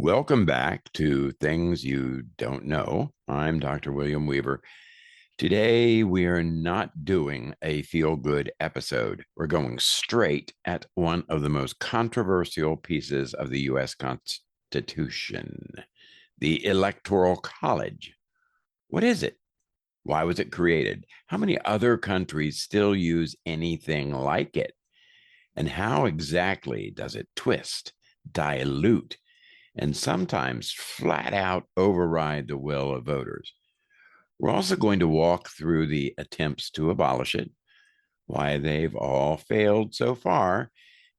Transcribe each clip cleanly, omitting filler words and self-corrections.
Welcome back to Things You Don't Know. I'm Dr. William Weaver. Today, we are not doing a feel good episode. We're going straight at one of the most controversial pieces of the U.S. Constitution, the Electoral College. What is it? Why was it created? How many other countries still use anything like it? And how exactly does it twist, dilute, and sometimes flat out override the will of voters? We're also going to walk through the attempts to abolish it, why they've all failed so far,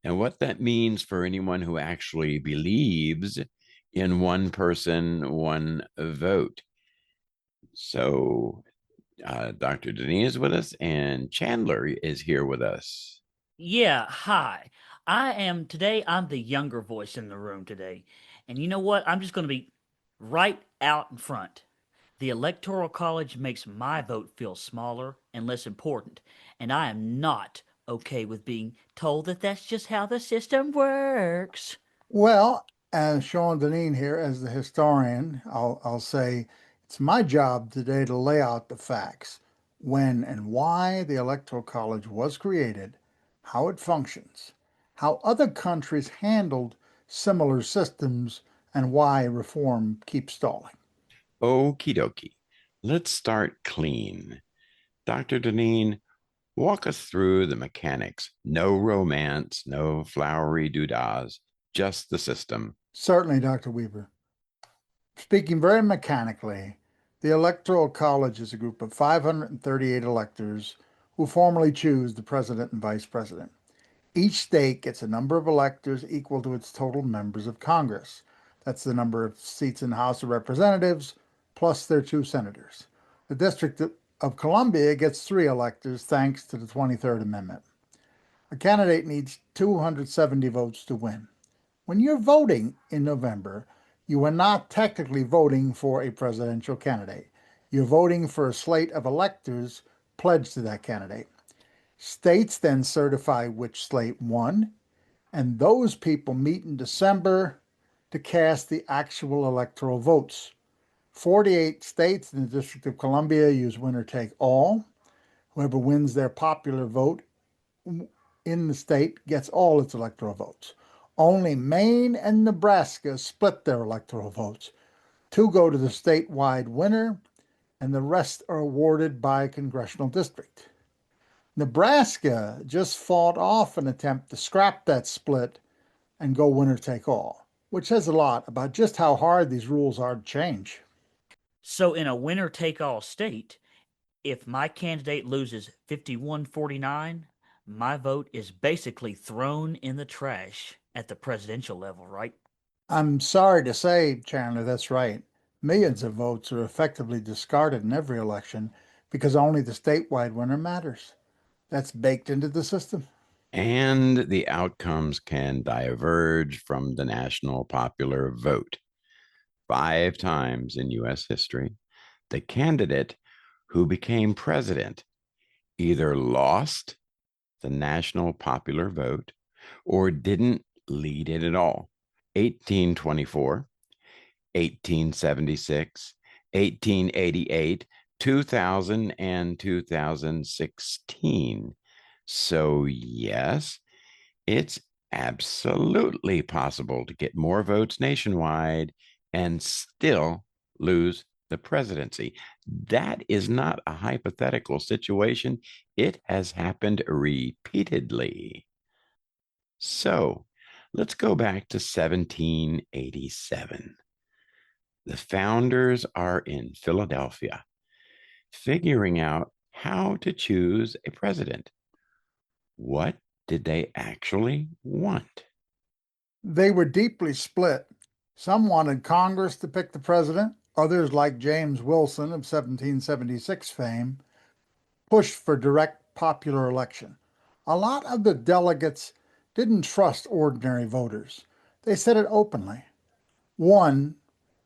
and what that means for anyone who actually believes in one person, one vote. So, Dr. Denise is with us, and Chandler is here with us. Yeah, hi. I'm the younger voice in the room today. And you know what? I'm just going to be right out in front. The Electoral College makes my vote feel smaller and less important, and I am not okay with being told that that's just how the system works. Well, as Sean Deneen here, as the historian, I'll say it's my job today to lay out the facts, when and why the Electoral College was created, how it functions, how other countries handled similar systems, and why reform keeps stalling. Okie dokie. Let's start clean. Dr. Deneen, walk us through the mechanics. No romance, no flowery doodahs, just the system. Certainly, Dr. Weaver. Speaking very mechanically, the Electoral College is a group of 538 electors who formally choose the president and vice president. Each state gets a number of electors equal to its total members of Congress. That's the number of seats in the House of Representatives plus their two senators. The District of Columbia gets three electors thanks to the 23rd Amendment. A candidate needs 270 votes to win. When you're voting in November, you are not technically voting for a presidential candidate. You're voting for a slate of electors pledged to that candidate. States then certify which slate won, and those people meet in December to cast the actual electoral votes. 48 states in the District of Columbia use winner take all. Whoever wins their popular vote in the state gets all its electoral votes. Only Maine and Nebraska split their electoral votes. Two go to the statewide winner, and the rest are awarded by congressional district. Nebraska just fought off an attempt to scrap that split and go winner take all, which says a lot about just how hard these rules are to change. So, in a winner take all state, if my candidate loses 51-49, my vote is basically thrown in the trash at the presidential level, right? I'm sorry to say, Chandler, that's right. Millions of votes are effectively discarded in every election because only the statewide winner matters. That's baked into the system. And the outcomes can diverge from the national popular vote. 5 times in US history, the candidate who became president either lost the national popular vote or didn't lead it at all. 1824, 1876, 1888, 2000, and 2016. So, yes, it's absolutely possible to get more votes nationwide and still lose the presidency. That is not a hypothetical situation. It has happened repeatedly. So let's go back to 1787. The founders are in Philadelphia, figuring out how to choose a president. What did they actually want? They were deeply split. Some wanted Congress to pick the president, others, like James Wilson of 1776 fame, pushed for direct popular election. A lot of the delegates didn't trust ordinary voters. They said it openly. One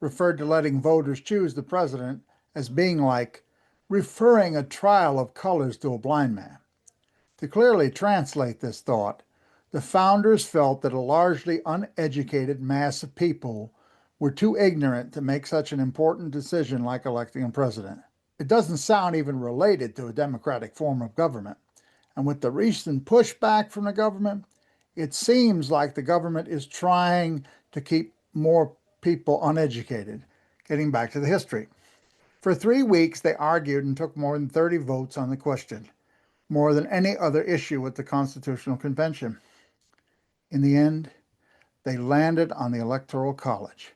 referred to letting voters choose the president as being like referring a trial of colors to a blind man. To clearly translate this thought, the founders felt that a largely uneducated mass of people were too ignorant to make such an important decision like electing a president. It doesn't sound even related to a democratic form of government. And with the recent pushback from the government, it seems like the government is trying to keep more people uneducated. Getting back to the history. For 3 weeks, they argued and took more than 30 votes on the question, more than any other issue at the Constitutional Convention. In the end, they landed on the Electoral College,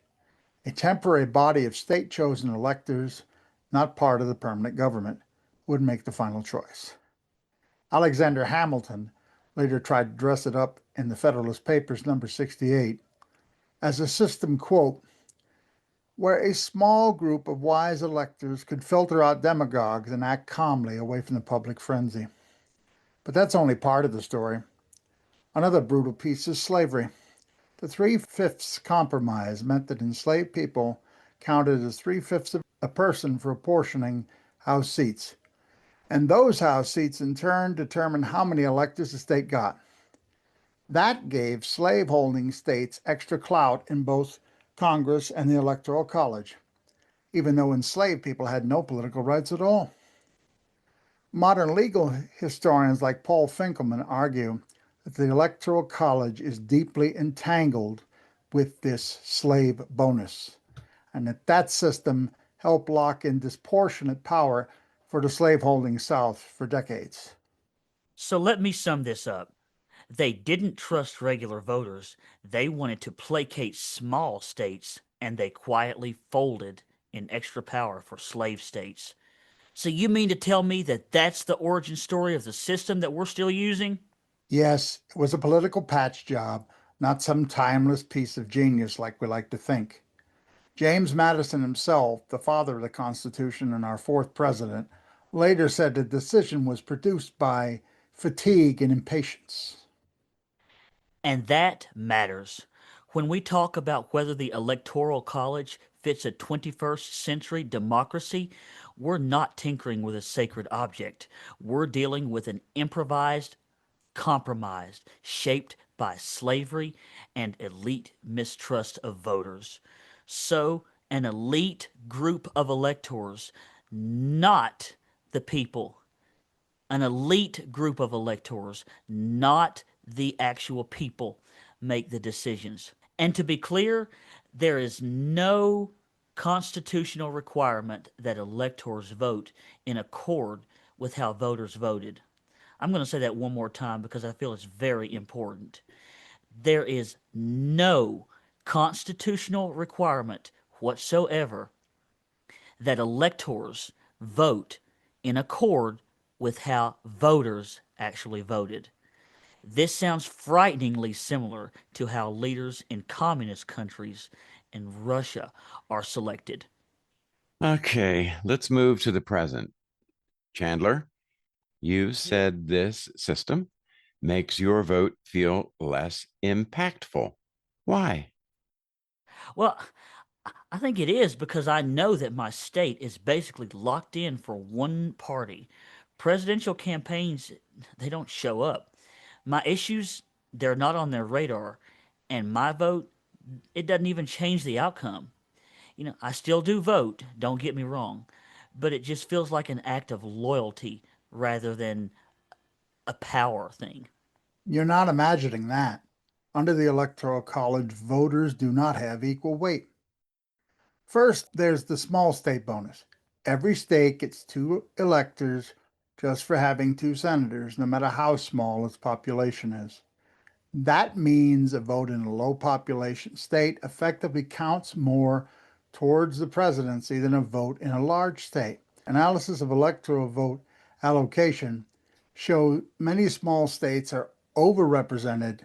a temporary body of state-chosen electors, not part of the permanent government, would make the final choice. Alexander Hamilton later tried to dress it up in the Federalist Papers number 68 as a system, quote, where a small group of wise electors could filter out demagogues and act calmly away from the public frenzy. But that's only part of the story. Another brutal piece is slavery. The 3/5 compromise meant that enslaved people counted as 3/5 of a person for apportioning House seats. And those House seats in turn determined how many electors the state got. That gave slaveholding states extra clout in both Congress and the Electoral College, even though enslaved people had no political rights at all. Modern legal historians like Paul Finkelman argue that the Electoral College is deeply entangled with this slave bonus, and that system helped lock in disproportionate power for the slaveholding South for decades. So let me sum this up. They didn't trust regular voters. They wanted to placate small states, and they quietly folded in extra power for slave states. So you mean to tell me that that's the origin story of the system that we're still using? Yes, it was a political patch job, not some timeless piece of genius like we like to think. James Madison himself, the father of the Constitution and our fourth president, later said the decision was produced by fatigue and impatience. And that matters. When we talk about whether the Electoral College fits a 21st century democracy, we're not tinkering with a sacred object. We're dealing with an improvised compromise shaped by slavery and elite mistrust of voters. So, an elite group of electors, not the people, an elite group of electors, not the actual people, make the decisions. And to be clear, there is no constitutional requirement that electors vote in accord with how voters voted. I'm going to say that one more time because I feel it's very important. There is no constitutional requirement whatsoever that electors vote in accord with how voters actually voted. This sounds frighteningly similar to how leaders in communist countries and Russia are selected. Okay, let's move to the present. Chandler, you said this system makes your vote feel less impactful. Why? Well, I think it is because I know that my state is basically locked in for one party. Presidential campaigns, they don't show up. My issues, they're not on their radar. And my vote, it doesn't even change the outcome. I still do vote, don't get me wrong, but it just feels like an act of loyalty rather than a power thing. You're not imagining that. Under the Electoral College, voters do not have equal weight. First, there's the small state bonus. Every state gets two electors just for having two senators, no matter how small its population is. That means a vote in a low population state effectively counts more towards the presidency than a vote in a large state. Analysis of electoral vote allocation show many small states are overrepresented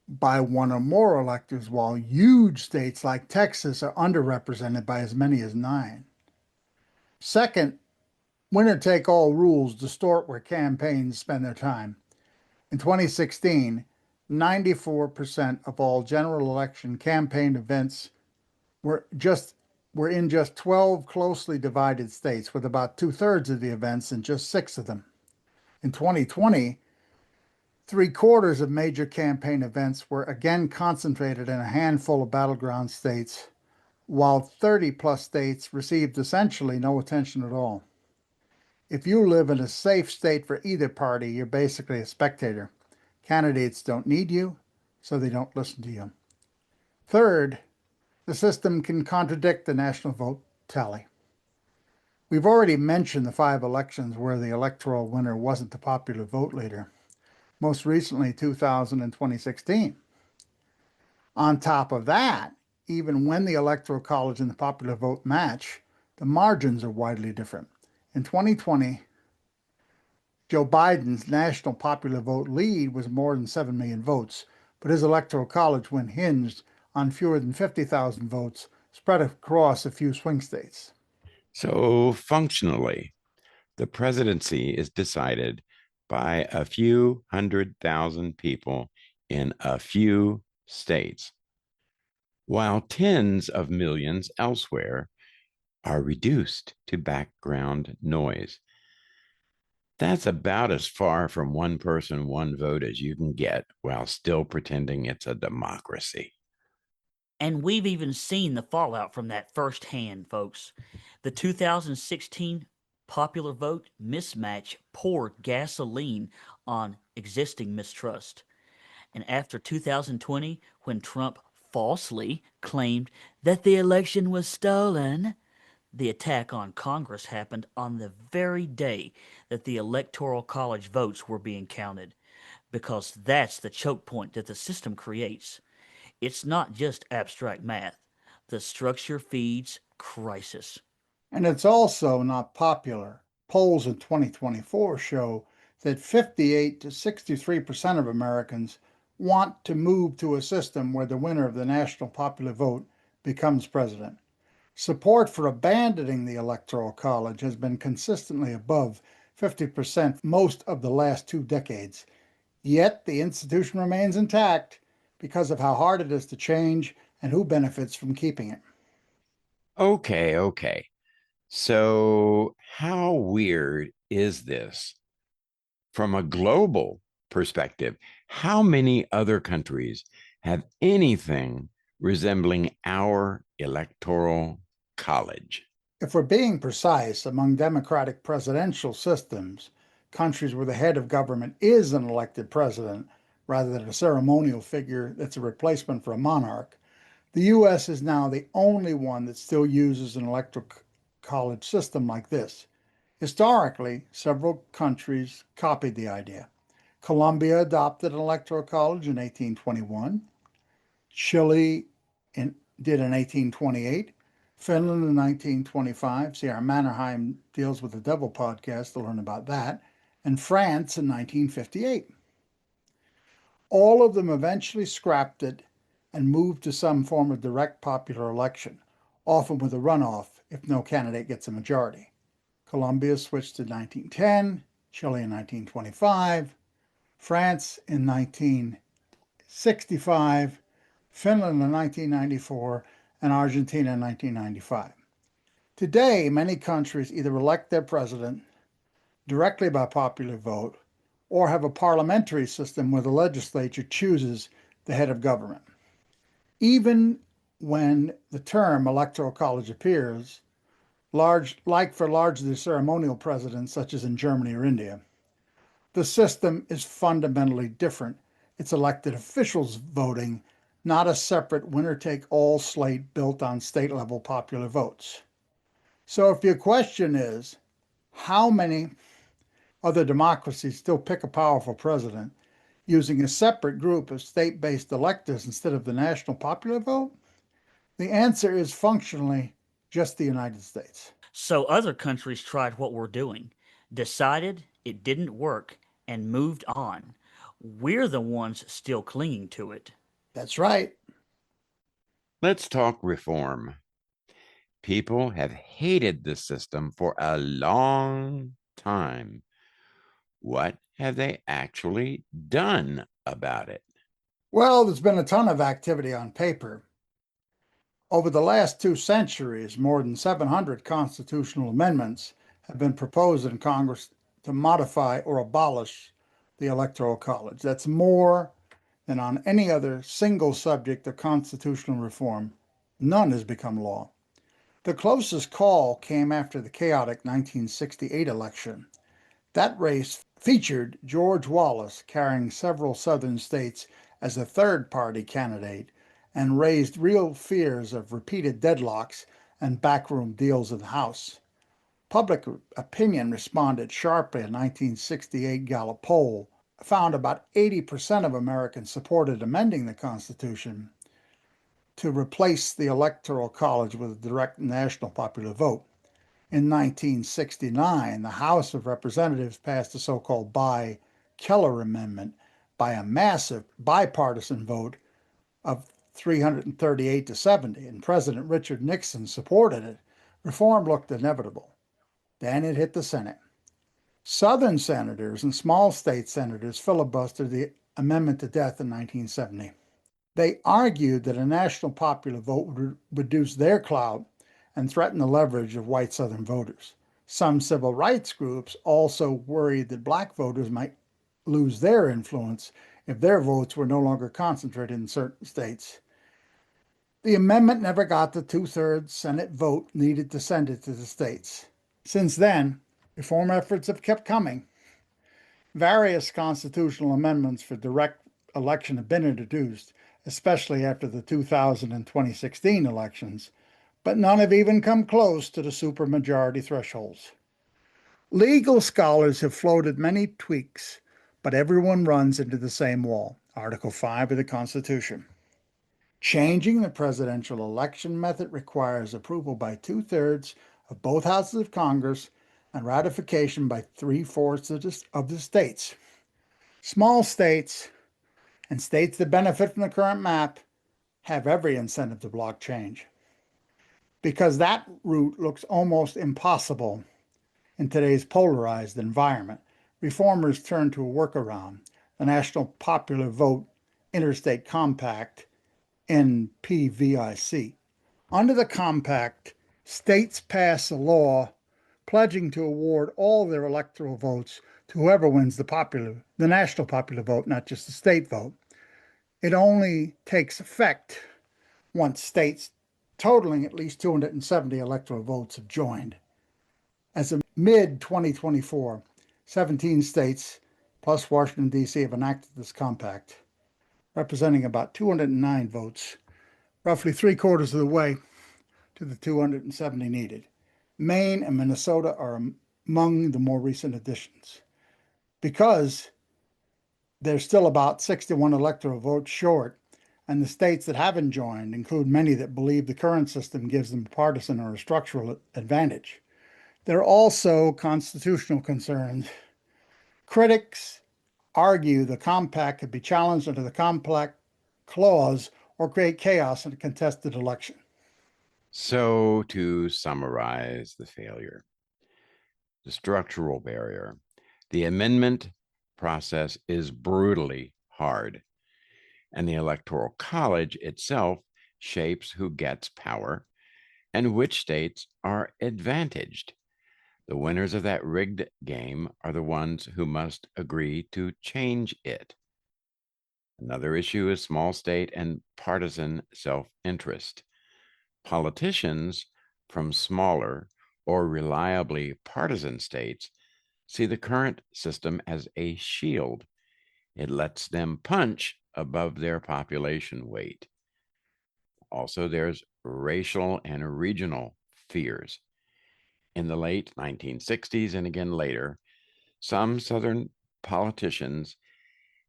by one or more electors, while huge states like Texas are underrepresented by as many as 9. Second, winner take all rules distort where campaigns spend their time. In 2016, 94% of all general election campaign events were just were in just 12 closely divided states, with about two-thirds of the events in just 6 of them. In 2020, three-quarters of major campaign events were again concentrated in a handful of battleground states, while 30 plus states received essentially no attention at all. If you live in a safe state for either party, you're basically a spectator. Candidates don't need you, so they don't listen to you. Third, the system can contradict the national vote tally. We've already mentioned the 5 elections where the electoral winner wasn't the popular vote leader, most recently 2000 and 2016. On top of that, even when the Electoral College and the popular vote match, the margins are widely different. In 2020, Joe Biden's national popular vote lead was more than 7 million votes, but his Electoral College win hinged on fewer than 50,000 votes spread across a few swing states. So, functionally, the presidency is decided by a few 100,000 people in a few states, while tens of millions elsewhere are reduced to background noise. That's about as far from one person, one vote as you can get while still pretending it's a democracy. And we've even seen the fallout from that firsthand, folks. The 2016 popular vote mismatch poured gasoline on existing mistrust. And after 2020, when Trump falsely claimed that the election was stolen, the attack on Congress happened on the very day that the Electoral College votes were being counted, because that's the choke point that the system creates. It's not just abstract math. The structure feeds crisis. And it's also not popular. Polls in 2024 show that 58 to 63% of Americans want to move to a system where the winner of the national popular vote becomes president. Support for abandoning the Electoral College has been consistently above 50% most of the last 2 decades. Yet the institution remains intact because of how hard it is to change and who benefits from keeping it. Okay. So, how weird is this? From a global perspective, how many other countries have anything resembling our electoral college? If we're being precise, among democratic presidential systems, countries where the head of government is an elected president rather than a ceremonial figure that's a replacement for a monarch, the US is now the only one that still uses an electoral college system like this. Historically, several countries copied the idea. Colombia adopted an electoral college in 1821. Chile did in 1828. Finland in 1925. See, our Mannerheim Deals with the Devil podcast to learn about that. And France in 1958. All of them eventually scrapped it and moved to some form of direct popular election, often with a runoff if no candidate gets a majority. Colombia switched in 1910, Chile in 1925, France in 1965, Finland in 1994, and Argentina in 1995. Today, many countries either elect their president directly by popular vote or have a parliamentary system where the legislature chooses the head of government. Even when the term electoral college appears, like for largely ceremonial presidents, such as in Germany or India, the system is fundamentally different. It's elected officials voting, not a separate winner take all slate built on state level popular votes. So if your question is, how many other democracies still pick a powerful president using a separate group of state based electors instead of the national popular vote? The answer is functionally just the United States. So other countries tried what we're doing, decided it didn't work, and moved on. We're the ones still clinging to it. That's right. Let's talk reform. People have hated this system for a long time. What have they actually done about it? Well, there's been a ton of activity on paper. Over the last 2 centuries, more than 700 constitutional amendments have been proposed in Congress to modify or abolish the Electoral College. That's more than on any other single subject of constitutional reform None has become law. The closest call came after the chaotic 1968 election. That race featured George Wallace carrying several southern states as a third party candidate and raised real fears of repeated deadlocks and backroom deals in the House. Public opinion responded sharply. A 1968 Gallup poll found about 80% of Americans supported amending the Constitution to replace the Electoral College with a direct national popular vote. In 1969, the House of Representatives passed the so-called Keller Amendment by a massive bipartisan vote of 338 to 70, and President Richard Nixon supported it. Reform looked inevitable. Then it hit the Senate. Southern senators and small state senators filibustered the amendment to death in 1970. They argued that a national popular vote would reduce their clout and threaten the leverage of white Southern voters. Some civil rights groups also worried that black voters might lose their influence if their votes were no longer concentrated in certain states. The amendment never got the two-thirds Senate vote needed to send it to the states. Since then, reform efforts have kept coming. Various constitutional amendments for direct election have been introduced, especially after the 2000 and 2016 elections, but none have even come close to the supermajority thresholds. Legal scholars have floated many tweaks, but everyone runs into the same wall, Article 5 of the Constitution. Changing the presidential election method requires approval by two-thirds of both houses of Congress and ratification by three-fourths of the states. Small states and states that benefit from the current map have every incentive to block change. Because that route looks almost impossible in today's polarized environment, reformers turn to a workaround, the National Popular Vote Interstate Compact, NPVIC. Under the compact, states pass a law pledging to award all their electoral votes to whoever wins the national popular vote, not just the state vote. It only takes effect once states totaling at least 270 electoral votes have joined. As of mid-2024, 17 states plus Washington, D.C. have enacted this compact, representing about 209 votes, roughly three-quarters of the way to the 270 needed. Maine and Minnesota are among the more recent additions. Because they're still about 61 electoral votes short, and the states that haven't joined include many that believe the current system gives them a partisan or a structural advantage. There are also constitutional concerns. Critics argue the compact could be challenged under the compact clause or create chaos in a contested election. So, to summarize the failure, the structural barrier, the amendment process is brutally hard, and the Electoral College itself shapes who gets power and which states are advantaged. The winners of that rigged game are the ones who must agree to change it. Another issue is small state and partisan self interest. Politicians from smaller or reliably partisan states see the current system as a shield. It lets them punch above their population weight. Also, there's racial and regional fears. In the late 1960s and again later, some Southern politicians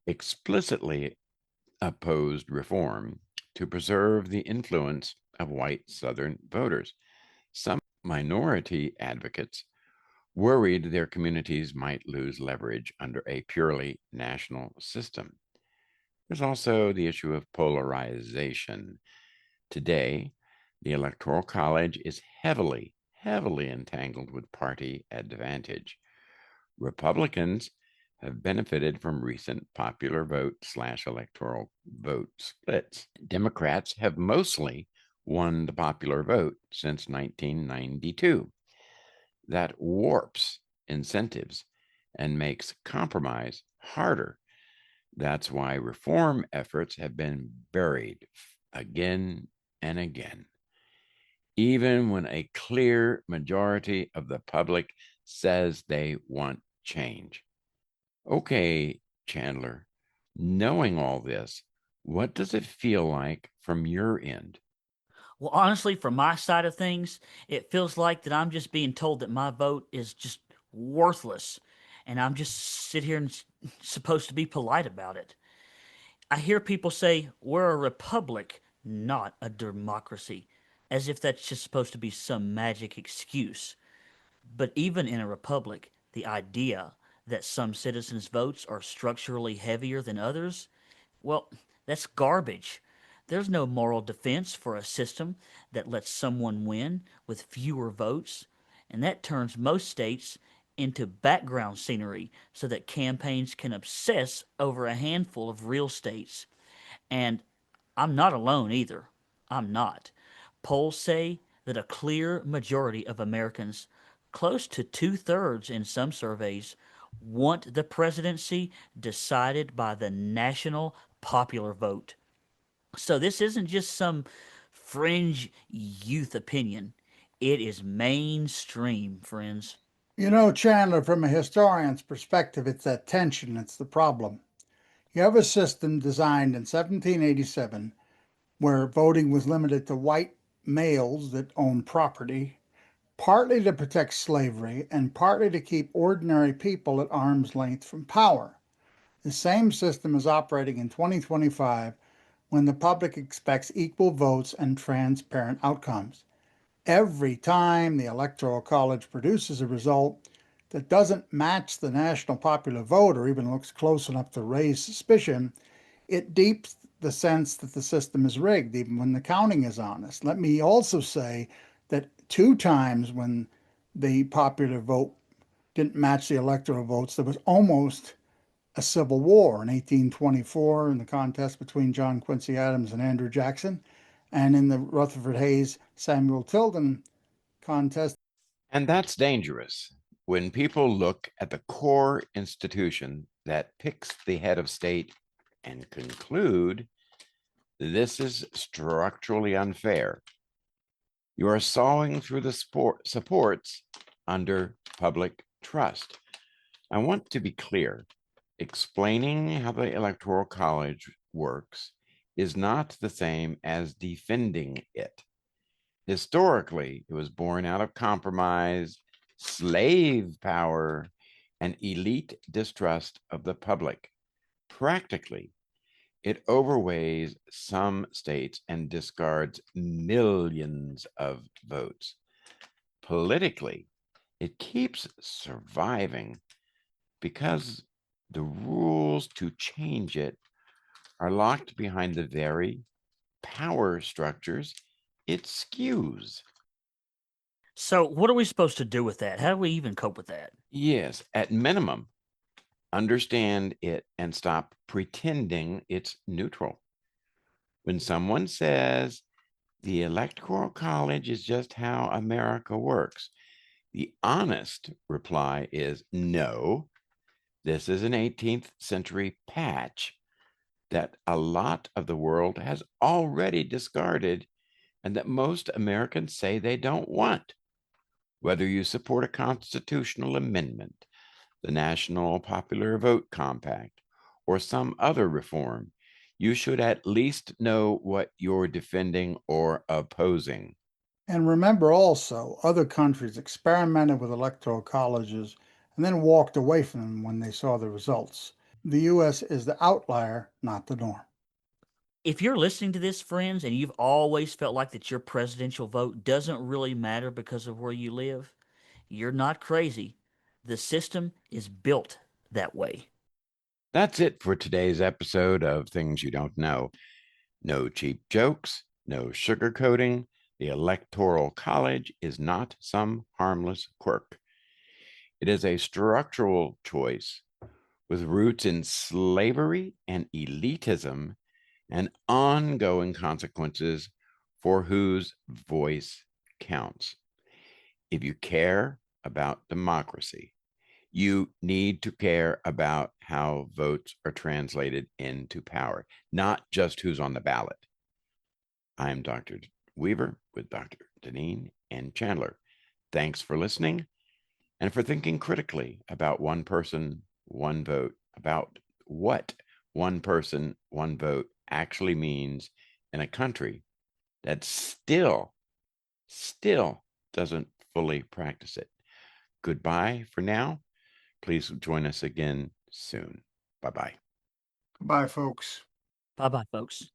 explicitly opposed reform to preserve the influence of white Southern voters. Some minority advocates worried their communities might lose leverage under a purely national system. There's also the issue of polarization. Today, the Electoral College is heavily entangled with party advantage. Republicans have benefited from recent popular vote/electoral vote splits. Democrats have mostly won the popular vote since 1992. That warps incentives and makes compromise harder. That's why reform efforts have been buried again and again. even when a clear majority of the public says they want change. Okay, Chandler, knowing all this, what does it feel like from your end? Well, honestly, from my side of things, it feels like that I'm just being told that my vote is just worthless, and I'm just sit here and supposed to be polite about it. I hear people say we're a republic, not a democracy, as if that's just supposed to be some magic excuse. But even in a republic, the idea that some citizens' votes are structurally heavier than others, well, that's garbage. There's no moral defense for a system that lets someone win with fewer votes, and that turns most states into background scenery so that campaigns can obsess over a handful of real states. And I'm not alone either. I'm not. Polls say that a clear majority of Americans, close to two-thirds in some surveys, want the presidency decided by the national popular vote. So this isn't just some fringe youth opinion. It is mainstream, friends. You know, Chandler, from a historian's perspective, it's that tension that's the problem. You have a system designed in 1787 where voting was limited to white males that owned property, partly to protect slavery and partly to keep ordinary people at arm's length from power. The same system is operating in 2025 when the public expects equal votes and transparent outcomes. Every time the Electoral College produces a result that doesn't match the national popular vote or even looks close enough to raise suspicion, it deeps the sense that the system is rigged, even when the counting is honest. Let me also say that two times when the popular vote didn't match the electoral votes, there was almost a civil war in 1824 in the contest between John Quincy Adams and Andrew Jackson, and in the Rutherford Hayes Samuel Tilden contest. And that's dangerous. When people look at the core institution that picks the head of state and conclude this is structurally unfair, you are sawing through the supports under public trust. I want to be clear. Explaining how the Electoral College works is not the same as defending it. Historically, it was born out of compromise, slave power, and elite distrust of the public. Practically, it overweighs some states and discards millions of votes. Politically, it keeps surviving because the rules to change it are locked behind the very power structures it skews. So what are we supposed to do with that? How do we even cope with that? Yes, at minimum, understand it and stop pretending it's neutral. When someone says the Electoral College is just how America works, the honest reply is no, this is an 18th century patch that a lot of the world has already discarded and that most Americans say they don't want. Whether you support a constitutional amendment, the National Popular Vote Compact, or some other reform, you should at least know what you're defending or opposing. And remember also, other countries experimented with electoral colleges and then walked away from them when they saw the results. The US is the outlier, not the norm. If you're listening to this, friends, and you've always felt like that your presidential vote doesn't really matter because of where you live, you're not crazy. The system is built that way. That's it for today's episode of Things You Don't Know. No cheap jokes, no sugarcoating. The Electoral College is not some harmless quirk. It is a structural choice with roots in slavery and elitism and ongoing consequences for whose voice counts. If you care about democracy, you need to care about how votes are translated into power, not just who's on the ballot. I'm Dr. Weaver with Dr. Deneen, and Chandler. Thanks for listening and for thinking critically about one person, one vote, about what one person, one vote actually means in a country that still doesn't fully practice it. Goodbye for now. Please join us again soon. Bye bye. Bye, folks. Bye bye, folks.